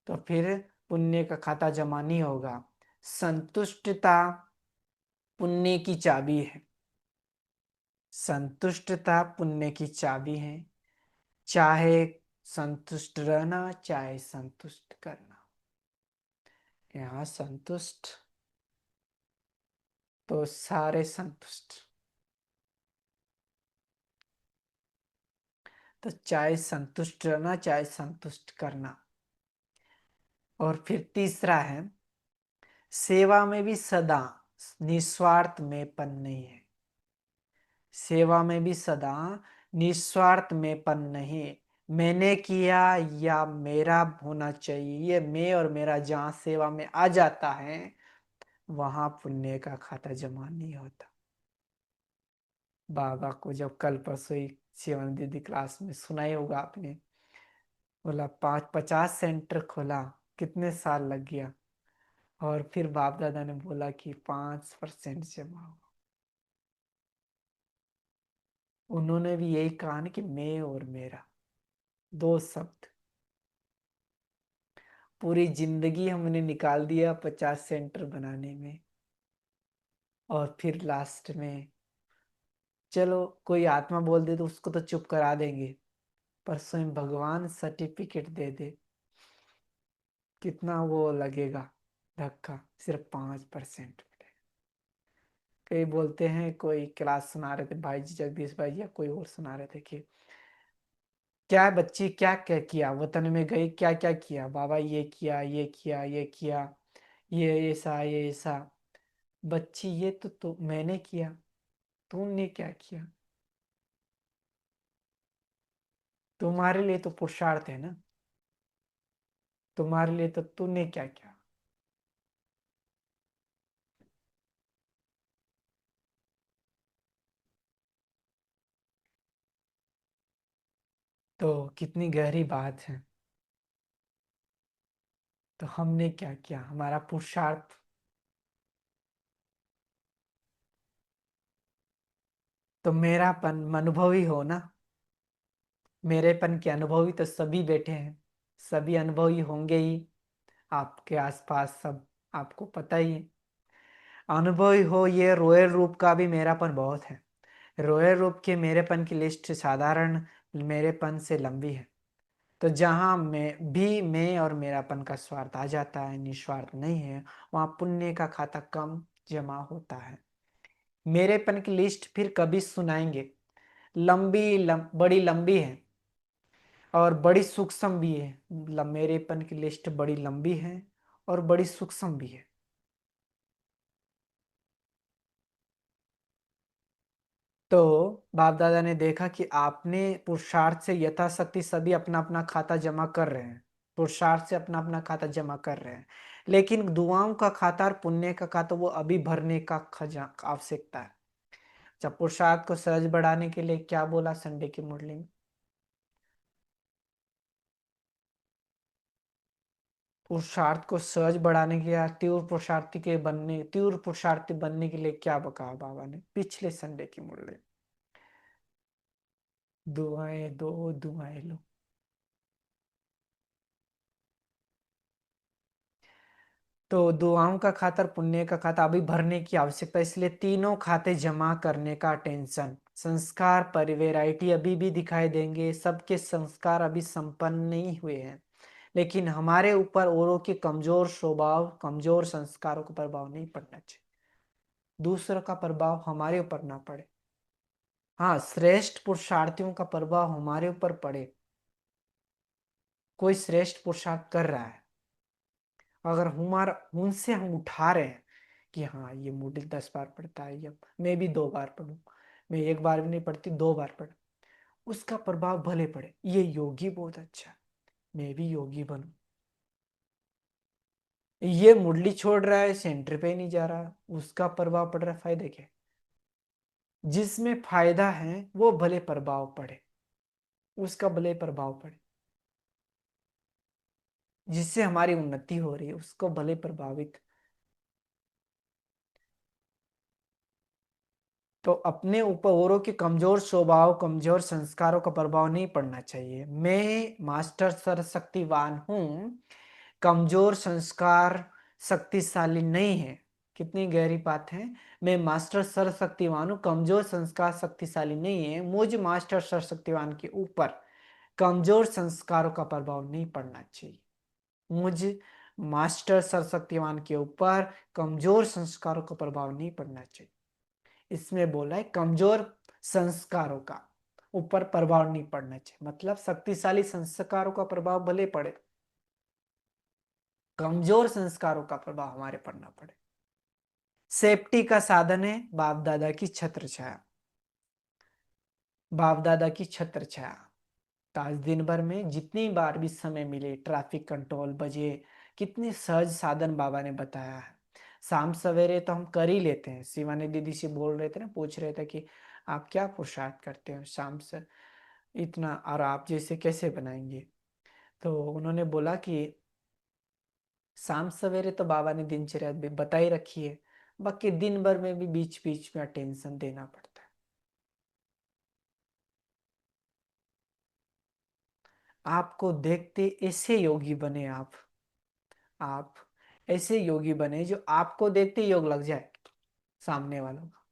तो फिर पुण्य का खाता जमा नहीं होगा। संतुष्टता पुण्य की चाबी है। संतुष्टता पुण्य की चाबी है। चाहे संतुष्ट रहना, चाहे संतुष्ट करना। यहाँ संतुष्ट तो सारे संतुष्ट। तो चाहे संतुष्ट रहना, चाहे संतुष्ट करना। और फिर तीसरा है, सेवा में भी सदा निस्वार्थ मेंपन नहीं है। सेवा में भी सदा निस्वार्थ मेंपन नहीं। मैंने किया या मेरा होना चाहिए, ये मैं और मेरा जहाँ सेवा में आ जाता है वहां पुण्य का खाता जमा नहीं होता। बाबा को जब कल परसों ही शिवन दीदी क्लास में सुनाई होगा आपने, बोला 50 सेंटर खोला, कितने साल लग गया, और फिर बाप दादा ने बोला कि 5% जमा हो। उन्होंने भी यही कहा ना कि मैं और मेरा, दो शब्द। पूरी जिंदगी हमने निकाल दिया 50 सेंटर बनाने में, और फिर लास्ट में चलो कोई आत्मा बोल दे तो उसको तो चुप करा देंगे, पर स्वयं भगवान सर्टिफिकेट दे दे, कितना वो लगेगा धक्का। सिर्फ 5%। कई बोलते हैं, कोई क्लास सुना रहे थे भाई जी, जगदीश भाई या कोई और सुना रहे थे कि क्या बच्ची क्या क्या किया, वतन में गई क्या क्या किया, बाबा ये किया, ये किया, ये किया, ये ऐसा, ये ऐसा। बच्ची ये तो मैंने किया, तुमने क्या किया? तुम्हारे लिए तो पुरुषार्थ है ना, तुम्हारे लिए तो तूने क्या किया। तो कितनी गहरी बात है। तो हमने क्या किया, हमारा पुरुषार्थ। तो मेरापन अनुभवी हो ना, मेरेपन के अनुभवी तो सभी बैठे हैं, सभी अनुभवी होंगे ही आपके आसपास सब, आपको पता ही है। अनुभवी हो, ये रॉयल रूप का भी मेरापन बहुत है। रॉयल रूप के मेरेपन की लिस्ट साधारण मेरेपन से लंबी है। तो जहाँ मैं और मेरापन का स्वार्थ आ जाता है, निस्वार्थ नहीं है, वहाँ पुण्य का खाता कम जमा होता है। मेरेपन की लिस्ट फिर कभी सुनाएंगे, लंबी बड़ी लंबी है और बड़ी सूक्ष्म भी है। मेरेपन की लिस्ट बड़ी लंबी है और बड़ी सूक्ष्म भी है। तो बाप दादा ने देखा कि आपने पुरुषार्थ से यथाशक्ति सभी अपना अपना खाता जमा कर रहे हैं, पुरुषार्थ से अपना अपना खाता जमा कर रहे हैं, लेकिन दुआओं का खाता और पुण्य का खाता वो अभी भरने का खजा आवश्यकता है। जब पुरुषार्थ को सहज बढ़ाने के लिए क्या बोला संडे की मुरली में? पुरुषार्थ को सहज बढ़ाने के या तीव्र पुरुषार्थी बनने के लिए क्या बका बाबा ने पिछले संडे की मुरली? दुआएं दो, दुआएं लो। तो दुआओं का खाता और पुण्य का खाता अभी भरने की आवश्यकता है, इसलिए तीनों खाते जमा करने का टेंशन। संस्कार परिवेराइटी अभी भी दिखाई देंगे, सबके संस्कार अभी संपन्न नहीं हुए हैं, लेकिन हमारे ऊपर औरों के कमजोर स्वभाव, कमजोर संस्कारों का प्रभाव नहीं पड़ना चाहिए, दूसरों का प्रभाव हमारे ऊपर ना पड़े। हाँ, श्रेष्ठ पुरुषार्थियों का प्रभाव हमारे ऊपर पड़े। कोई श्रेष्ठ पुरुषार्थ कर रहा है, अगर हमारा उनसे हम उठा रहे हैं कि हाँ ये मॉडल 10 बार पढ़ता है, या मैं भी 2 बार पढ़ूं, मैं एक बार भी नहीं पढ़ती 2 बार पढ़, उसका प्रभाव भले पड़े, ये योगी बहुत अच्छा है, मैं भी योगी बनूं। ये मुरली छोड़ रहा है, सेंटर पे नहीं जा रहा, उसका प्रभाव पड़ रहा है, फायदे क्या? जिसमें फायदा है वो भले प्रभाव पड़े, उसका भले प्रभाव पड़े, जिससे हमारी उन्नति हो रही है उसको भले प्रभावित। तो अपने ऊपर औरों के कमजोर स्वभाव, कमजोर संस्कारों का प्रभाव नहीं पड़ना चाहिए। मैं मास्टर सर्वशक्तिवान हूं, कमजोर संस्कार शक्तिशाली नहीं है। कितनी गहरी बात है। मैं मास्टर सर्वशक्तिवान हूं, कमजोर संस्कार शक्तिशाली नहीं है। मुझ मास्टर सर्वशक्तिवान के ऊपर कमजोर संस्कारों का प्रभाव नहीं पड़ना चाहिए। मुझ मास्टर सर्वशक्तिवान के ऊपर कमजोर संस्कारों का प्रभाव नहीं पड़ना चाहिए। इसमें बोला है कमजोर संस्कारों का ऊपर प्रभाव नहीं पड़ना चाहिए, मतलब शक्तिशाली संस्कारों का प्रभाव भले पड़े, कमजोर संस्कारों का प्रभाव हमारे पर ना पड़े। सेफ्टी का साधन है बाप दादा की छत्र छाया, बाप दादा की छत्र छाया। तो आज दिन भर में जितनी बार भी समय मिले, ट्रैफिक कंट्रोल बजे, कितने सहज साधन बाबा ने बताया है। शाम सवेरे तो हम कर ही लेते हैं। शिवानी दीदी से बोल रहे थे ना, पूछ रहे थे कि आप क्या पुरुषार्थ करते हो शाम से इतना, और आप जैसे कैसे बनाएंगे? तो उन्होंने बोला कि शाम सवेरे तो बाबा ने दिनचर्या भी बताई रखी है, बाकी दिन भर में भी बीच बीच में अटेंशन देना पड़ता है। आपको देखते ऐसे योगी बने आप ऐसे योगी बने जो आपको देखते योग लग जाए सामने वालों का,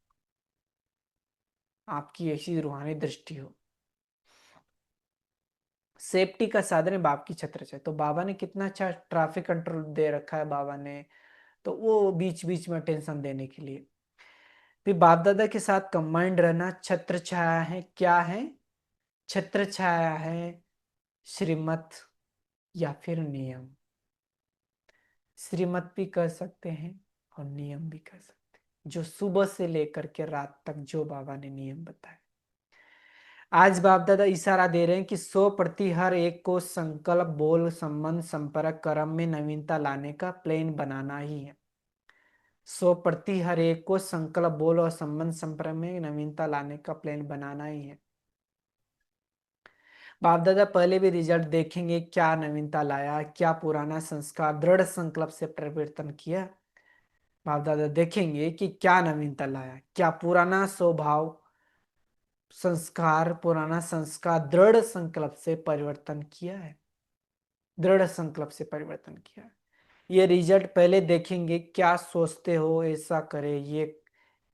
आपकी ऐसी रूहानी दृष्टि हो। सेफ्टी का साधन है बाप की छत्र से। तो बाबा ने कितना अच्छा ट्रैफिक कंट्रोल दे रखा है बाबा ने, तो वो बीच बीच में टेंशन देने के लिए। फिर बाप दादा के साथ कंबाइंड रहना छत्र छाया है, क्या है? छत्र छाया है श्रीमत या फिर नियम। श्रीमत भी कर सकते हैं और नियम भी कर सकते हैं, जो सुबह से लेकर के रात तक जो बाबा ने नियम बताए। आज बाप दादा इशारा दे रहे हैं कि 100 प्रति हर एक को संकल्प, बोल, संबंध, संपर्क, कर्म में नवीनता लाने का प्लान बनाना ही है। 100 प्रति हर एक को संकल्प, बोल और संबंध, संपर्क में नवीनता लाने का प्लान बनाना ही है। बाप दादा पहले भी रिजल्ट देखेंगे, क्या नवीनता लाया, क्या पुराना संस्कार दृढ़ संकल्प से परिवर्तन किया। बाप दादा देखेंगे कि क्या नवीनता लाया, क्या पुराना स्वभाव, संस्कार, पुराना संस्कार दृढ़ संकल्प से परिवर्तन किया है, दृढ़ संकल्प से परिवर्तन किया है। ये रिजल्ट पहले देखेंगे, क्या सोचते हो ऐसा करे, ये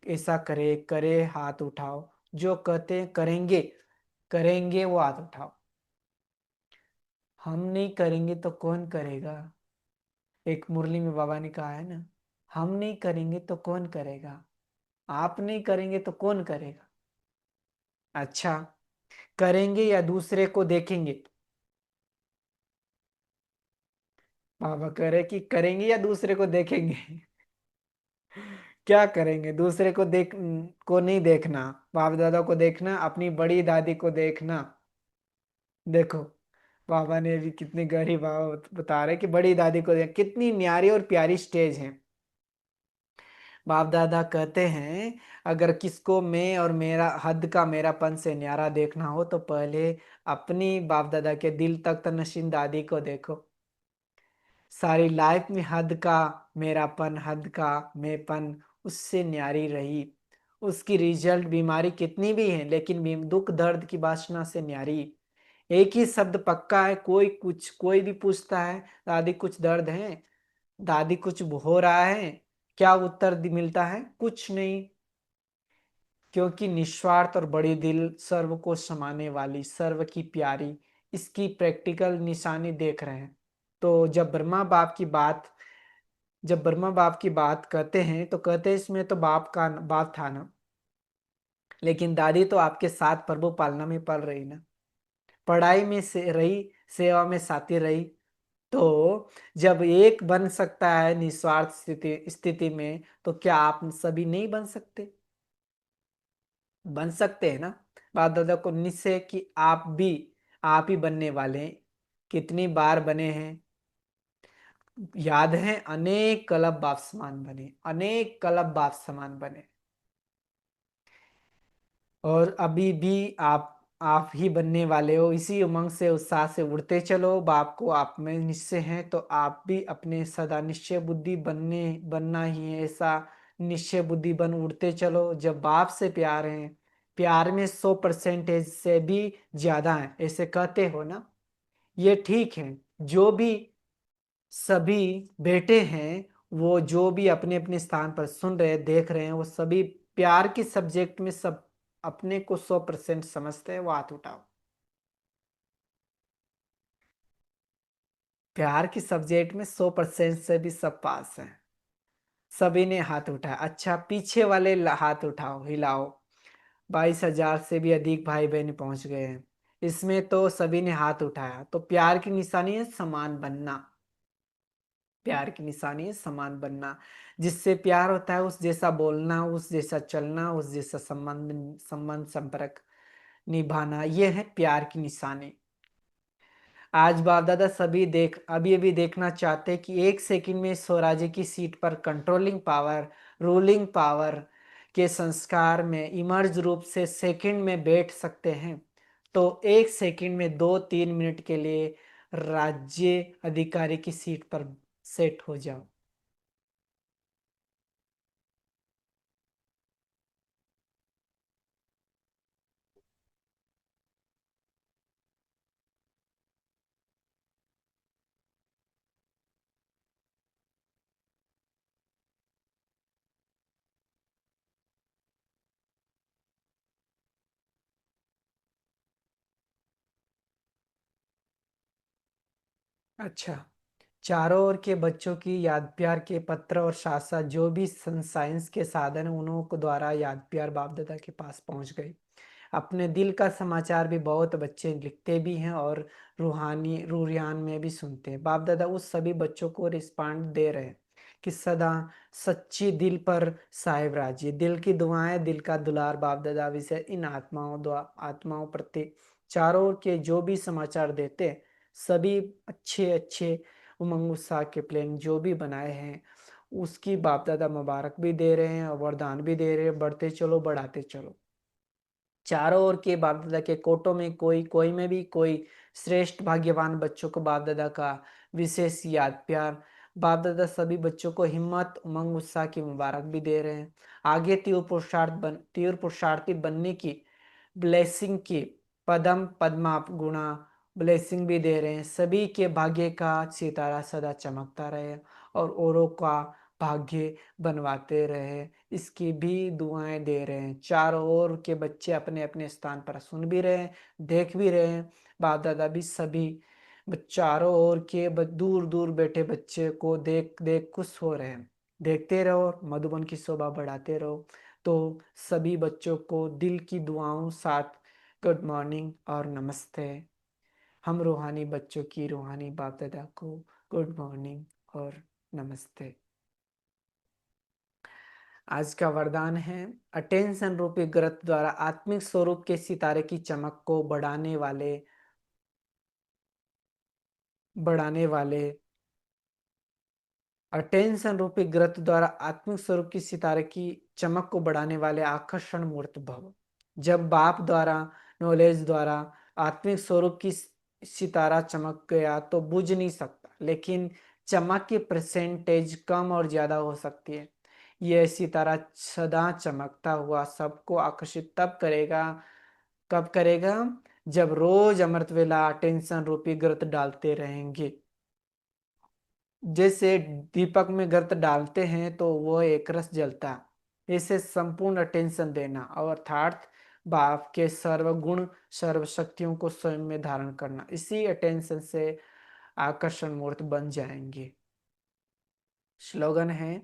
ऐसा करे, करे हाथ उठाओ, जो कहते हैं करेंगे, करेंगे वो हाथ उठाओ। हम नहीं करेंगे तो कौन करेगा? एक मुरली में बाबा ने कहा है ना, हम नहीं करेंगे तो कौन करेगा? आप नहीं करेंगे तो कौन करेगा? अच्छा, करेंगे या दूसरे को देखेंगे? बाबा कह रहे कि करेंगे या दूसरे को देखेंगे। क्या करेंगे, दूसरे को को नहीं देखना, बाप दादा को देखना, अपनी बड़ी दादी को देखना। देखो बाबा ने भी कितनी गहरी बात बता रहे कि बड़ी दादी को देख, कितनी न्यारी और प्यारी स्टेज है। बाप दादा कहते हैं अगर किसको मैं और मेरा हद का मेरापन से न्यारा देखना हो तो पहले अपनी बाप दादा के दिल तक नशीन दादी को देखो। सारी लाइफ में हद का मेरापन, हद का मैंपन उससे न्यारी रही। उसकी रिजल्ट बीमारी कितनी भी है लेकिन दुख दर्द की वासना से न्यारी। एक ही शब्द पक्का है, कोई भी पूछता है दादी कुछ दर्द है, दादी कुछ हो रहा है, क्या उत्तर मिलता है? कुछ नहीं। क्योंकि निस्वार्थ और बड़ी दिल, सर्व को समाने वाली, सर्व की प्यारी, इसकी प्रैक्टिकल निशानी देख रहे हैं। तो जब ब्रह्मा बाप की बात कहते हैं तो कहते हैं इसमें तो बाप था ना, लेकिन दादी तो आपके साथ प्रभु पालना में पल रही ना, पढ़ाई में से रही, सेवा में साथी रही। तो जब एक बन सकता है निस्वार्थ स्थिति में, तो क्या आप सभी नहीं बन सकते? बन सकते हैं ना। बाप दादा को निश्चय कि आप ही बनने वाले हैं। कितनी बार बने हैं याद है? अनेक कलब बाप समान बने, अनेक कलब बाप समान बने। और अभी भी आप ही बनने वाले हो। इसी उमंग से उत्साह से उड़ते चलो। बाप को आप में निश्चय है तो आप भी अपने सदा निश्चय बुद्धि बनना ही है, ऐसा निश्चय बुद्धि बन उड़ते चलो। जब बाप से प्यार है, प्यार में 100% से भी ज्यादा है ऐसे कहते हो ना, ये ठीक है। जो भी सभी बेटे हैं, वो जो भी अपने अपने स्थान पर सुन रहे देख रहे हैं, वो सभी प्यार के सब्जेक्ट में सब अपने को 100% समझते हैं, वो हाथ उठाओ। प्यार की सब्जेक्ट में 100% से भी सब पास है। सभी ने हाथ उठाया। अच्छा, पीछे वाले हाथ उठाओ, हिलाओ। 22,000 से भी अधिक भाई बहन पहुंच गए हैं। इसमें तो सभी ने हाथ उठाया। तो प्यार की निशानी है समान बनना। प्यार की निशानी है समान बनना। जिससे प्यार होता है उस जैसा बोलना, उस जैसा चलना, उस जैसा संबंध संबंध संपर्क निभाना, यह है प्यार की निशानी। आज बाप दादा सभी अभी अभी देखना चाहते कि एक सेकंड में स्वराज्य की सीट पर कंट्रोलिंग पावर, रूलिंग पावर के संस्कार में इमर्ज रूप से सेकंड में बैठ सकते हैं। तो एक सेकंड में 2-3 मिनट के लिए राज्य अधिकारी की सीट पर सेट हो जाओ। अच्छा, चारों ओर के बच्चों की याद प्यार के पत्र और साथ साथ जो भी साइंस के साधन उन्हों को द्वारा याद प्यार बाप दादा के पास पहुंच गए। अपने दिल का समाचार भी बहुत बच्चे लिखते भी हैं और रूहान में भी सुनते हैं। बाप दादा उस सभी बच्चों को रिस्पांड दे रहे हैं कि सदा सच्ची दिल पर साहिब राजी, दिल की दुआएं, दिल का दुलार बाप दादा विषय इन आत्माओं प्रति चारों ओर के जो भी समाचार देते हैं, सभी अच्छे अच्छे उमंग उत्साह के प्लान जो भी बनाए हैं उसकी बाप दादा मुबारक भी दे रहे हैं और वरदान भी दे रहे हैं, बढ़ते चलो बढ़ाते चलो। चारों ओर के बाप दादा के कोटों में कोई कोई में भी कोई श्रेष्ठ भाग्यवान बच्चों को बाप दादा का विशेष याद प्यार। बाप दादा सभी बच्चों को हिम्मत उमंग उत्साह की मुबारक भी दे रहे हैं। आगे तीव्र पुरुषार्थी बनने की ब्लेसिंग की पदम पद्मा गुणा ब्लेसिंग भी दे रहे हैं। सभी के भाग्य का सितारा सदा चमकता रहे और औरों का भाग्य बनवाते रहे, इसकी भी दुआएं दे रहे हैं। चारों ओर के बच्चे अपने अपने स्थान पर सुन भी रहे हैं, देख भी रहे हैं। बाप दादा भी सभी चारों ओर के दूर दूर बैठे बच्चे को देख देख खुश हो रहे हैं। देखते रहो, मधुबन की शोभा बढ़ाते रहो। तो सभी बच्चों को दिल की दुआओं साथ गुड मॉर्निंग और नमस्ते। हम रूहानी बच्चों की रूहानी बाप दादा को गुड मॉर्निंग और नमस्ते। आज का वरदान है, अटेंशन रूपी ग्रत द्वारा आत्मिक स्वरूप के सितारे की चमक को बढ़ाने वाले अटेंशन रूपी ग्रत द्वारा आत्मिक स्वरूप की सितारे की चमक को बढ़ाने वाले आकर्षण मूर्त भव। जब बाप द्वारा, नॉलेज द्वारा आत्मिक स्वरूप की सितारा चमक गया तो बुझ नहीं सकता, लेकिन चमक की परसेंटेज कम और ज्यादा हो सकती है। यह सितारा सदा चमकता हुआ सबको आकर्षित तब करेगा, कब करेगा, जब रोज अमृत वेला अटेंशन रूपी ग्रत डालते रहेंगे। जैसे दीपक में गर्त डालते हैं तो वह एक रस जलता है। इसे संपूर्ण अटेंशन देना और अर्थात बाप के सर्वगुण सर्व शक्तियों को स्वयं में धारण करना, इसी अटेंशन से आकर्षण मूर्त बन जाएंगे। स्लोगन है,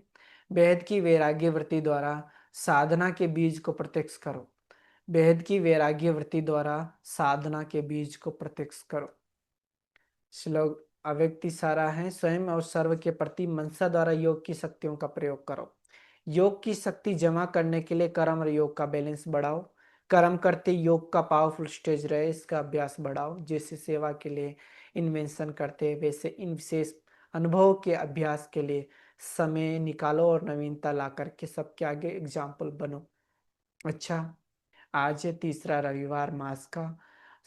बेहद की वैराग्य वृत्ति द्वारा साधना के बीज को प्रत्यक्ष करो। बेहद की वैराग्य वृत्ति द्वारा साधना के बीज को प्रत्यक्ष करो। श्लोक अव्यक्ति सारा है, स्वयं और सर्व के प्रति मनसा द्वारा योग की शक्तियों का प्रयोग करो। योग की शक्ति जमा करने के लिए कर्म और योग का बैलेंस बढ़ाओ। कर्म करते योग का पावरफुल स्टेज रहे, इसका अभ्यास बढ़ाओ। जैसे सेवा के लिए इन्वेंशन करते, वैसे इन विशेष अनुभव के अभ्यास के लिए समय निकालो और नवीनता ला करके सबके आगे एग्जाम्पल बनो। अच्छा, आज है तीसरा रविवार मास का।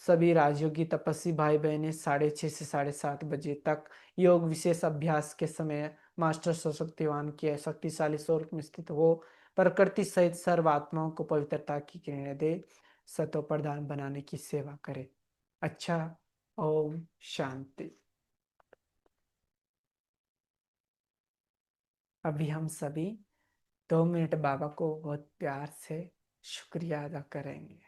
सभी राजयोगी तपस्वी भाई बहनें 6:30 से 7:30 बजे तक योग विशेष अभ्यास के समय मास्टर सशक्तिवान के शक्तिशाली स्वरूप में स्थित हो प्रकृति सहित सर्व आत्माओं को पवित्रता की किरणें दे, सतो प्रधान बनाने की सेवा करे। अच्छा, ओम शांति। अभी हम सभी 2 मिनट बाबा को बहुत प्यार से शुक्रिया अदा करेंगे।